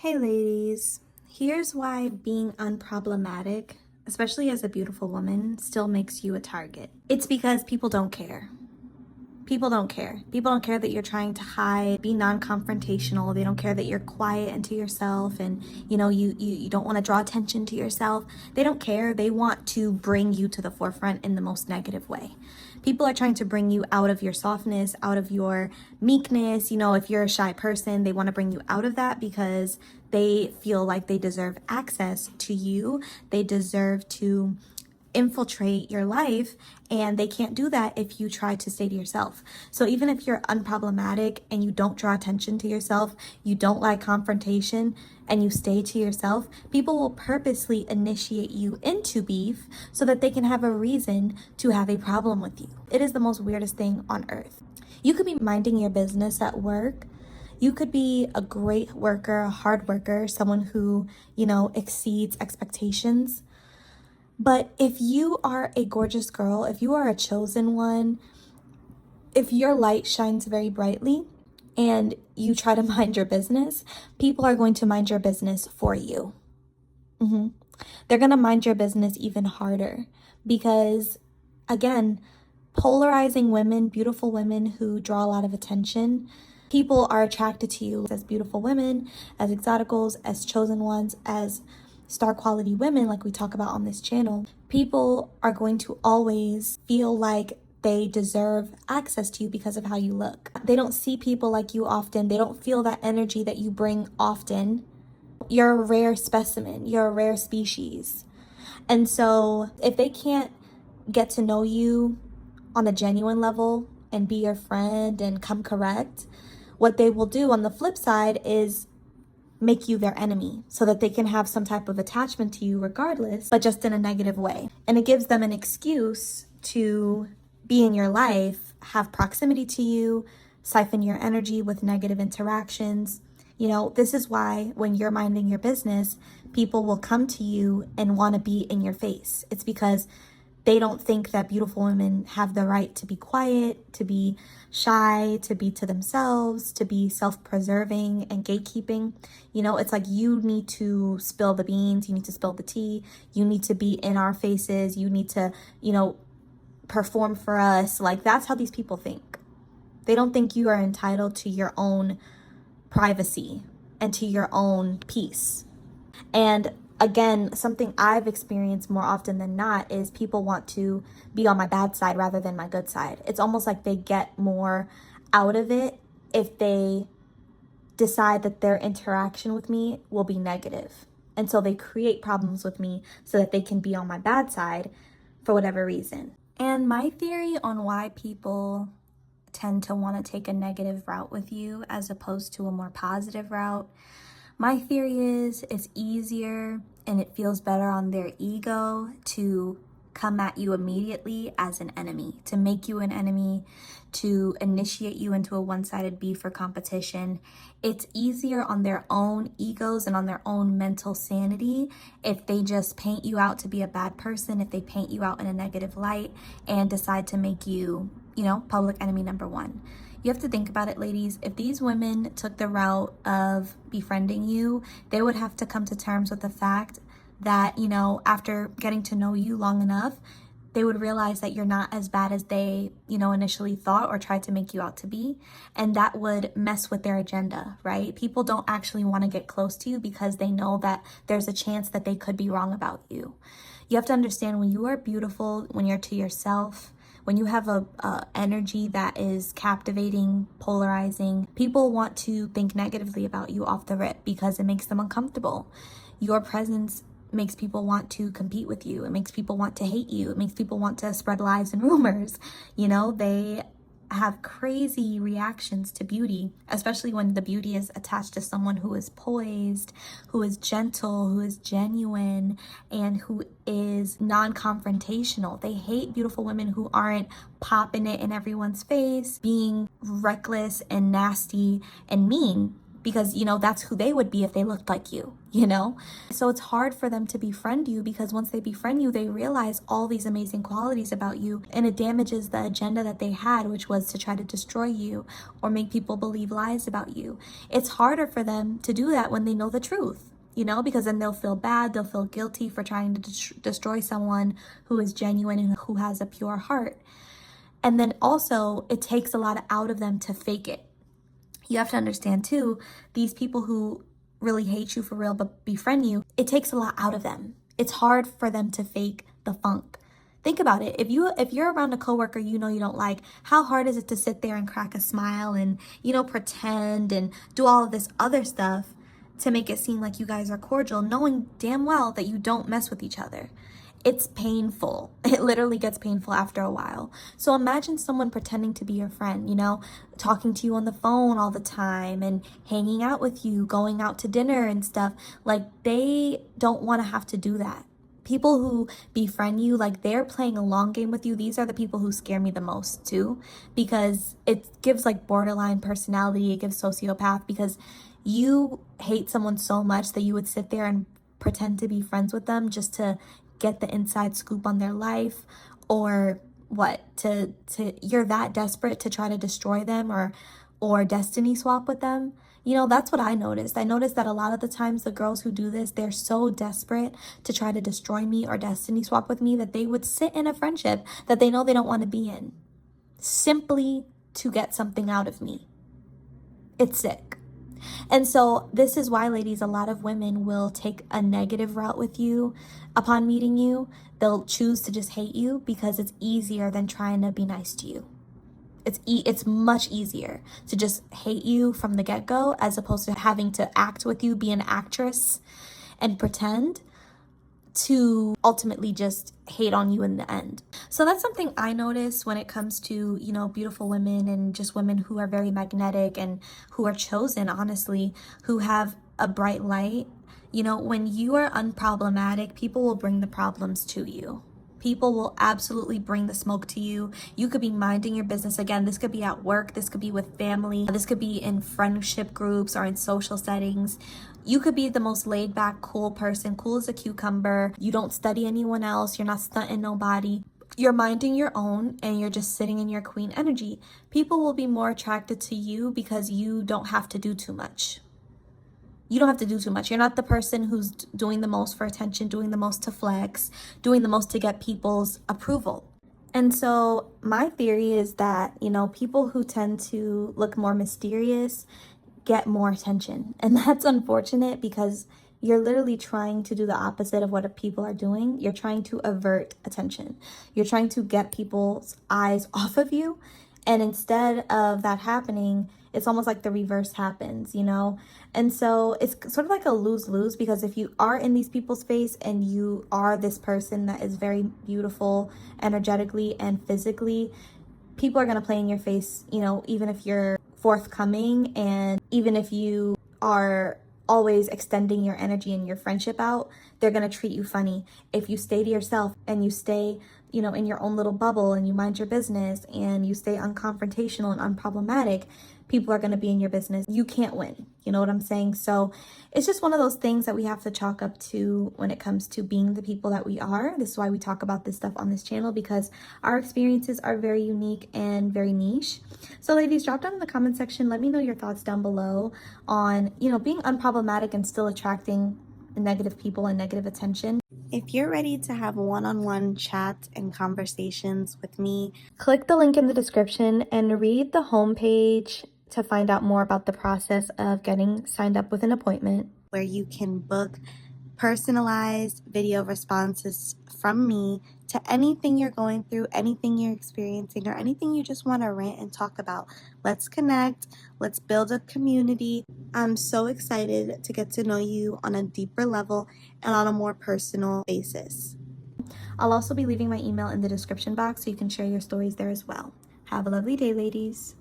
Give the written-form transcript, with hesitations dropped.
Hey ladies, here's why being unproblematic, especially as a beautiful woman, still makes you a target. It's because people don't care. People don't care. People don't care that you're trying to hide, be non-confrontational. They don't care that you're quiet and to yourself and you don't want to draw attention to yourself. They don't care. They want to bring you to the forefront in the most negative way. People are trying to bring you out of your softness, out of your meekness. If you're a shy person, they want to bring you out of that because they feel like they deserve access to you. They deserve to infiltrate your life, and they can't do that if you try to stay to yourself. So even if you're unproblematic and you don't draw attention to yourself, you don't like confrontation, and you stay to yourself, people will purposely initiate you into beef so that they can have a reason to have a problem with you. It is the most weirdest thing on earth. You could be minding your business at work. You could be a great worker, a hard worker, someone who, exceeds expectations. But if you are a gorgeous girl, if you are a chosen one, if your light shines very brightly and you try to mind your business, people are going to mind your business for you. They're going to mind your business even harder because, again, polarizing women, beautiful women who draw a lot of attention, people are attracted to you as beautiful women, as exoticals, as chosen ones, as star quality women like we talk about on this channel. People are going to always feel like they deserve access to you because of how you look. They don't see people like you often. They don't feel that energy that you bring often. You're a rare specimen. You're a rare species. And so if they can't get to know you on a genuine level and be your friend and come correct, what they will do on the flip side is make you their enemy so that they can have some type of attachment to you regardless, but just in a negative way. And it gives them an excuse to be in your life, have proximity to you, siphon your energy with negative interactions. This is why when you're minding your business, people will come to you and want to be in your face. It's because they don't think that beautiful women have the right to be quiet, to be shy, to be to themselves, to be self-preserving and gatekeeping. It's like you need to spill the beans, you need to spill the tea, you need to be in our faces, you need to, perform for us. Like, that's how these people think. They don't think you are entitled to your own privacy and to your own peace. And again, something I've experienced more often than not is people want to be on my bad side rather than my good side. It's almost like they get more out of it if they decide that their interaction with me will be negative. And so they create problems with me so that they can be on my bad side for whatever reason. And my theory on why people tend to want to take a negative route with you as opposed to a more positive route, my theory is it's easier and it feels better on their ego to come at you immediately as an enemy, to make you an enemy, to initiate you into a one-sided beef or competition. It's easier on their own egos and on their own mental sanity if they just paint you out to be a bad person, if they paint you out in a negative light and decide to make you, public enemy number one. You have to think about it, ladies. If these women took the route of befriending you, they would have to come to terms with the fact that, after getting to know you long enough, they would realize that you're not as bad as they, initially thought or tried to make you out to be. And that would mess with their agenda, right? People don't actually want to get close to you because they know that there's a chance that they could be wrong about you. You have to understand, when you are beautiful, when you're to yourself, when you have a energy that is captivating, polarizing, people want to think negatively about you off the rip because it makes them uncomfortable. Your presence makes people want to compete with you. It makes people want to hate you. It makes people want to spread lies and rumors. They have crazy reactions to beauty, especially when the beauty is attached to someone who is poised, who is gentle, who is genuine, and who is non-confrontational. They hate beautiful women who aren't popping it in everyone's face, being reckless and nasty and mean. because, you know, that's who they would be if they looked like you, you know? So it's hard for them to befriend you, because once they befriend you, they realize all these amazing qualities about you, and it damages the agenda that they had, which was to try to destroy you or make people believe lies about you. It's harder for them to do that when they know the truth, you know, because then they'll feel bad, they'll feel guilty for trying to destroy someone who is genuine and who has a pure heart. And then also, it takes a lot out of them to fake it. You have to understand too, these people who really hate you for real but befriend you, it takes a lot out of them. It's hard for them to fake the funk. Think about it. If you're around a coworker you know you don't like, how hard is it to sit there and crack a smile and, you know, pretend and do all of this other stuff to make it seem like you guys are cordial, knowing damn well that you don't mess with each other? It's painful. It literally gets painful after a while. So imagine someone pretending to be your friend, you know, talking to you on the phone all the time and hanging out with you, going out to dinner and stuff. Like, they don't want to have to do that. People who befriend you, like, they're playing a long game with you. These are the people who scare me the most too, because it gives like borderline personality. It gives sociopath, because you hate someone so much that you would sit there and pretend to be friends with them just to get the inside scoop on their life, or what, to you're that desperate to try to destroy them or destiny swap with them. You know, that's what I noticed. I noticed that a lot of the times the girls who do this, they're so desperate to try to destroy me or destiny swap with me that they would sit in a friendship that they know they don't want to be in, simply to get something out of me. It's sick. And so this is why, ladies, a lot of women will take a negative route with you upon meeting you. They'll choose to just hate you because it's easier than trying to be nice to you. It's much easier to just hate you from the get-go, as opposed to having to act with you, be an actress and pretend, to ultimately just hate on you in the end. So that's something I notice when it comes to, you know, beautiful women and just women who are very magnetic and who are chosen, honestly, who have a bright light. You know, when you are unproblematic, people will bring the problems to you. People will absolutely bring the smoke to you. You could be minding your business. Again, this could be at work, this could be with family, this could be in friendship groups or in social settings. You could be the most laid back, cool person, cool as a cucumber. You don't study anyone else. You're not stunting nobody. You're minding your own and you're just sitting in your queen energy. People will be more attracted to you because you don't have to do too much. You don't have to do too much. You're not the person who's doing the most for attention, doing the most to flex, doing the most to get people's approval. And so my theory is that, you know, people who tend to look more mysterious get more attention. And that's unfortunate, because you're literally trying to do the opposite of what people are doing. You're trying to avert attention. You're trying to get people's eyes off of you. And instead of that happening, it's almost like the reverse happens, you know? And so it's sort of like a lose-lose, because if you are in these people's face and you are this person that is very beautiful energetically and physically, people are going to play in your face, you know, even if you're forthcoming and even if you are always extending your energy and your friendship out, they're going to treat you funny. If you stay to yourself and you stay, you know, in your own little bubble and you mind your business and you stay unconfrontational and unproblematic, people are going to be in your business. You can't win. You know what I'm saying? So it's just one of those things that we have to chalk up to when it comes to being the people that we are. This is why we talk about this stuff on this channel, because our experiences are very unique and very niche. So ladies, drop down in the comment section. Let me know your thoughts down below on, you know, being unproblematic and still attracting negative people and negative attention. If you're ready to have one-on-one chat and conversations with me, click the link in the description and read the homepage to find out more about the process of getting signed up with an appointment, where you can book personalized video responses from me to anything you're going through, anything you're experiencing, or anything you just want to rant and talk about. Let's connect. Let's build a community. I'm so excited to get to know you on a deeper level and on a more personal basis. I'll also be leaving my email in the description box so you can share your stories there as well. Have a lovely day, ladies.